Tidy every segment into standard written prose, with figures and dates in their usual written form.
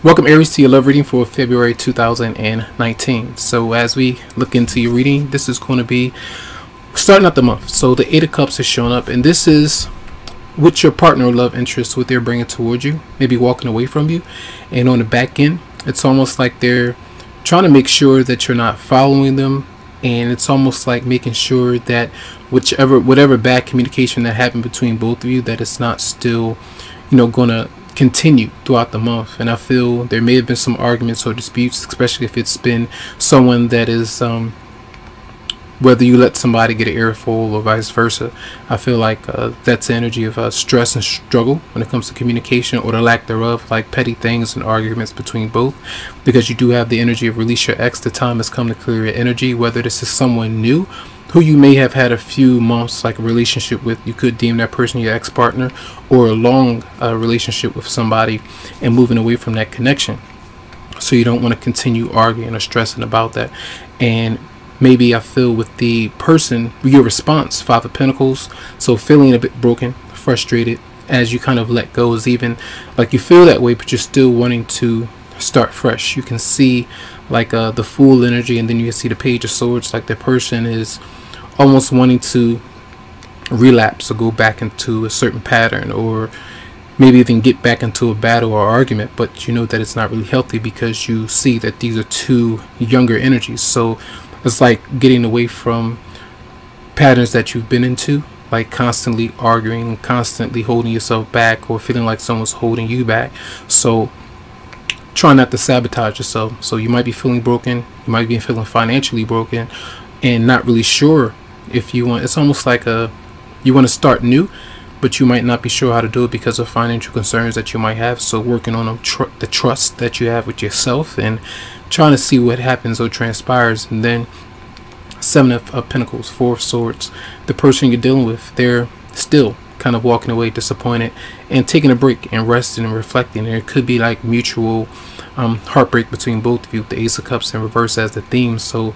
Welcome Aries to your love reading for February 2019. So as we look into your reading, this is going to be starting out the month. So the Eight of Cups has shown up, and this is with your partner or love interest, what they're bringing towards you, maybe walking away from you. And on the back end, it's almost like they're trying to make sure that you're not following them, and it's almost like making sure that whatever bad communication that happened between both of you, that it's not still, gonna continue throughout the month. And I feel there may have been some arguments or disputes, especially if it's been someone that is whether you let somebody get an earful or vice versa. I feel like that's the energy of stress and struggle when it comes to communication, or the lack thereof, like petty things and arguments between both, because you do have the energy of release your ex. The time has come to clear your energy, whether this is someone new who you may have had a few months like a relationship with. You could deem that person your ex-partner, or a long relationship with somebody and moving away from that connection. So you don't want to continue arguing or stressing about that. And maybe I feel with the person, your response, Five of Pentacles, so feeling a bit broken, frustrated as you kind of let go, is even like you feel that way, but you're still wanting to start fresh. You can see like the Fool energy, and then you can see the Page of Swords, like the person is almost wanting to relapse or go back into a certain pattern, or maybe even get back into a battle or argument, but you know that it's not really healthy because you see that these are two younger energies. So it's like getting away from patterns that you've been into, like constantly arguing, constantly holding yourself back, or feeling like someone's holding you back. So try not to sabotage yourself. So you might be feeling broken, you might be feeling financially broken, and not really sure if you want. It's almost like you want to start new, but you might not be sure how to do it because of financial concerns that you might have. So working on the trust that you have with yourself, and trying to see what happens or transpires. And then Seven of Pentacles, Four of Swords, the person you're dealing with, they're still kind of walking away disappointed and taking a break and resting and reflecting. And it could be like mutual heartbreak between both of you. The Ace of Cups in reverse as the theme. So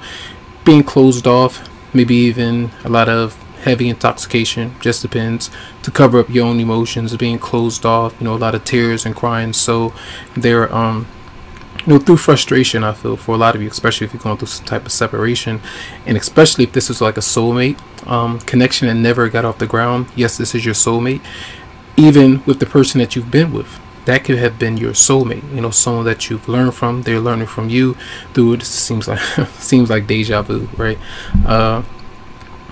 being closed off, maybe even a lot of heavy intoxication, just depends, to cover up your own emotions, being closed off, a lot of tears and crying. So they're through frustration, I feel, for a lot of you, especially if you're going through some type of separation, and especially if this is like a soulmate connection and never got off the ground. Yes, this is your soulmate. Even with the person that you've been with, that could have been your soulmate, someone that you've learned from, they're learning from you through it. Seems like deja vu, right?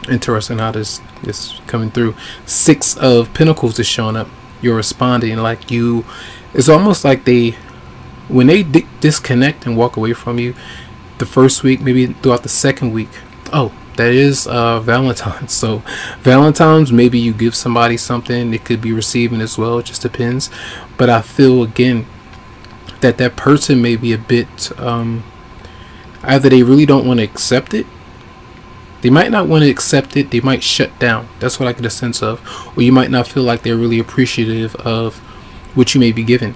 Interesting how this is coming through. Six of Pentacles is showing up. You're responding, like it's almost like when they disconnect and walk away from you the first week, maybe throughout the second week. Oh, that is Valentine's. So Valentine's, maybe you give somebody something. It could be receiving as well. It just depends. But I feel again that person may be a bit either they really don't want to accept it. They might not want to accept it. They might shut down. That's what I get a sense of. Or you might not feel like they're really appreciative of what you may be given.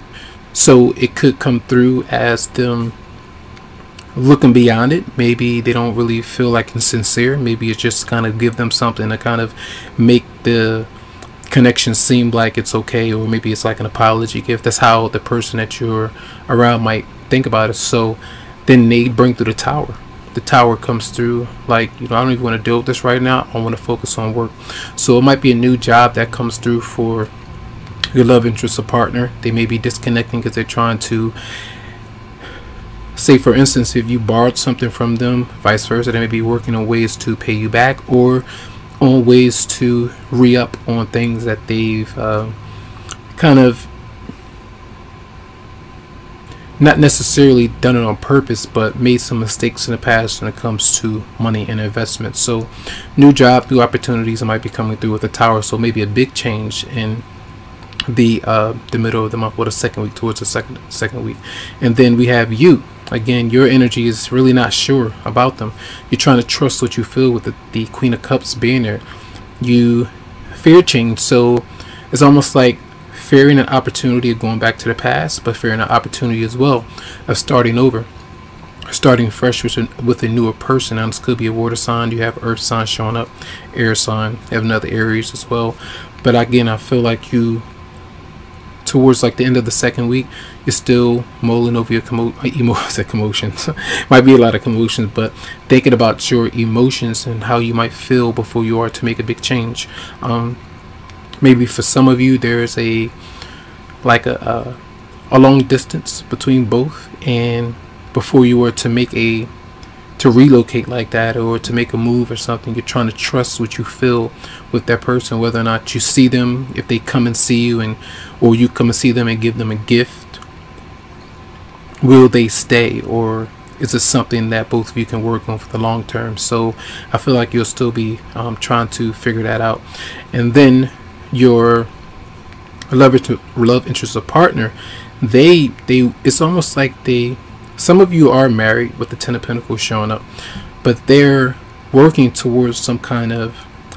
So it could come through as them looking beyond it. Maybe they don't really feel like it's sincere. Maybe it's just kind of give them something to kind of make the connection seem like it's okay, or maybe it's like an apology gift. That's how the person that you're around might think about it. So then they bring through the Tower. The Tower comes through like, I don't even want to deal with this right now. I want to focus on work. So it might be a new job that comes through for your love interest or partner. They may be disconnecting because they're trying to, say for instance, if you borrowed something from them, vice versa, they may be working on ways to pay you back, or on ways to re-up on things that they've kind of not necessarily done it on purpose, but made some mistakes in the past when it comes to money and investment. So new job, new opportunities might be coming through with the Tower. So maybe a big change in the middle of the month, or the second week, towards the second week. And then we have you again. Your energy is really not sure about them. You're trying to trust what you feel with the Queen of Cups being there. You fear change, so it's almost like fearing an opportunity of going back to the past, but fearing an opportunity as well of starting over, starting fresh with a newer person. Now this could be a water sign. You have earth sign showing up, air sign, you have another Aries as well. But again, I feel like you towards like the end of the second week, you're still mulling over your commotions. Might be a lot of commotions, but thinking about your emotions and how you might feel before you are to make a big change. Maybe for some of you, there's a long distance between both, and before you were to relocate like that, or to make a move or something, you're trying to trust what you feel with that person, whether or not you see them, if they come and see you, or you come and see them and give them a gift. Will they stay, or is it something that both of you can work on for the long term? So I feel like you'll still be trying to figure that out. And then your love interest or partner, it's almost like some of you are married with the Ten of Pentacles showing up, but they're working towards some kind of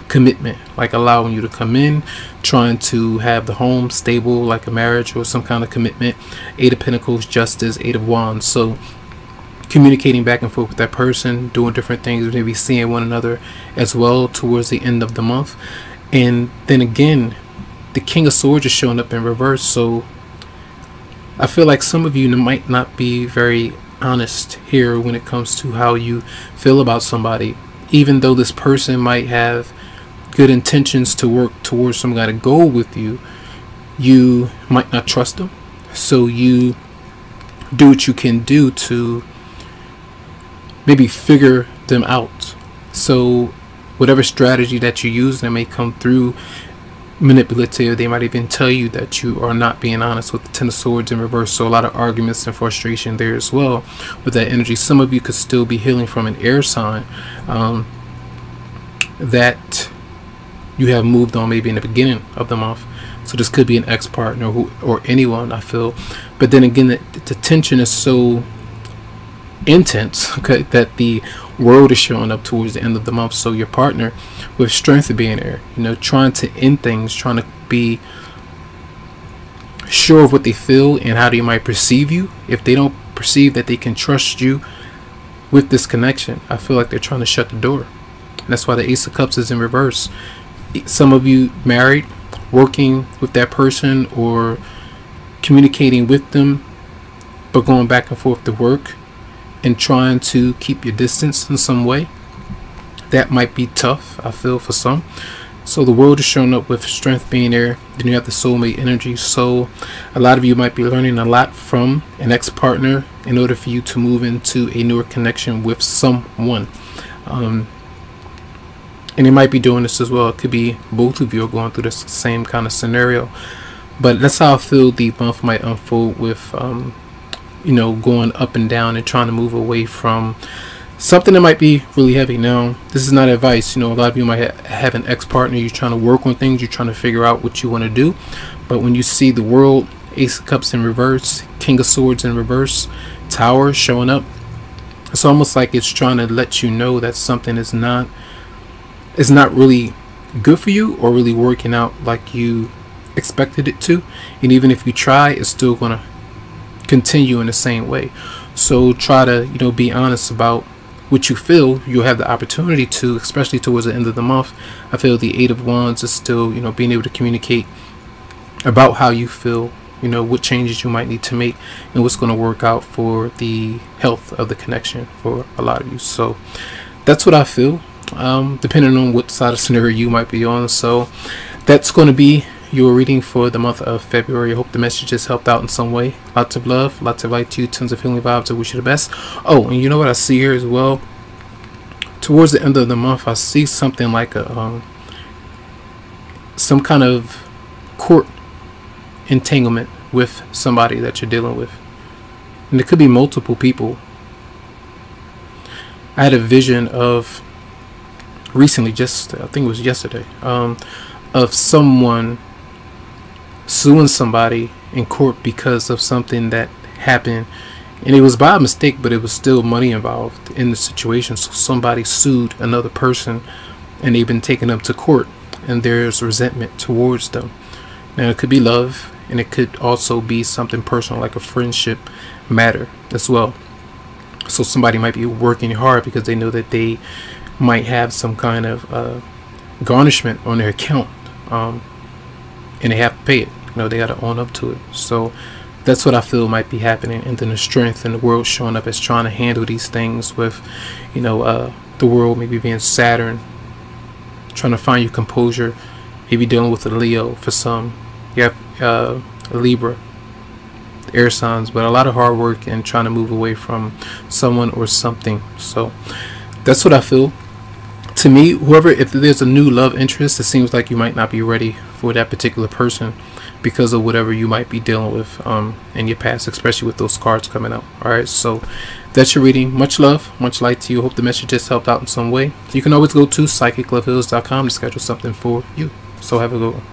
commitment, like allowing you to come in, trying to have the home stable like a marriage or some kind of commitment. Eight of Pentacles, Justice, Eight of Wands. So communicating back and forth with that person, doing different things, maybe seeing one another as well towards the end of the month. And then again, the King of Swords is showing up in reverse. So I feel like some of you might not be very honest here when it comes to how you feel about somebody. Even though this person might have good intentions to work towards some kind of goal with you, you might not trust them. So you do what you can do to maybe figure them out. So whatever strategy that you use that may come through manipulative, they might even tell you that you are not being honest with the Ten of Swords in reverse. So a lot of arguments and frustration there as well with that energy. Some of you could still be healing from an air sign that you have moved on maybe in the beginning of the month. So this could be an ex-partner or anyone, I feel. But then again, the tension is so intense, okay, that the world is showing up towards the end of the month. So your partner, with strength being there, trying to end things, trying to be sure of what they feel and how they might perceive you. If they don't perceive that they can trust you with this connection, I feel like they're trying to shut the door. And that's why the Ace of Cups is in reverse. Some of you married, working with that person or communicating with them, but going back and forth to work and trying to keep your distance in some way. That might be tough, I feel, for some. So the world is showing up with strength being there. Then you have the soulmate energy. So a lot of you might be learning a lot from an ex-partner in order for you to move into a newer connection with someone. And they might be doing this as well. It could be both of you are going through the same kind of scenario. But that's how I feel the month might unfold with going up and down and trying to move away from something that might be really heavy. Now, this is not advice. A lot of you might have an ex-partner. You're trying to work on things. You're trying to figure out what you want to do. But when you see the world, Ace of Cups in reverse, King of Swords in reverse, Tower showing up, it's almost like it's trying to let you know that something is not really good for you or really working out like you expected it to. And even if you try, it's still going to continue in the same way. So try to be honest about what you feel. You'll have the opportunity to, especially towards the end of the month. I feel the Eight of Wands is still being able to communicate about how you feel, what changes you might need to make and what's going to work out for the health of the connection for a lot of you. So that's what I feel, depending on what side of scenario you might be on. So that's going to be your reading for the month of February. I hope the message has helped out in some way. Lots of love, lots of light to you, tons of healing vibes. I wish you the best. Oh, and you know what I see here as well? Towards the end of the month, I see something like some kind of court entanglement with somebody that you're dealing with. And it could be multiple people. I had a vision of recently, just I think it was yesterday, of someone suing somebody in court because of something that happened, and it was by mistake, but it was still money involved in the situation. So somebody sued another person and they've been taken up to court, and there's resentment towards them. Now it could be love, and it could also be something personal like a friendship matter as well. So somebody might be working hard because they know that they might have some kind of garnishment on their account, and they have to pay it. You know, they got to own up to it. So that's what I feel might be happening. And then the strength in the world showing up as trying to handle these things with, you know, the world maybe being Saturn, trying to find your composure, maybe dealing with a Leo for some. You have a Libra, air signs, but a lot of hard work and trying to move away from someone or something. So that's what I feel. To me, whoever, if there's a new love interest, it seems like you might not be ready for that particular person because of whatever you might be dealing with in your past, especially with those cards coming out. All right, so that's your reading. Much love, much light to you. Hope the message just helped out in some way. You can always go to psychicloveheals.com to schedule something for you. So have a good one.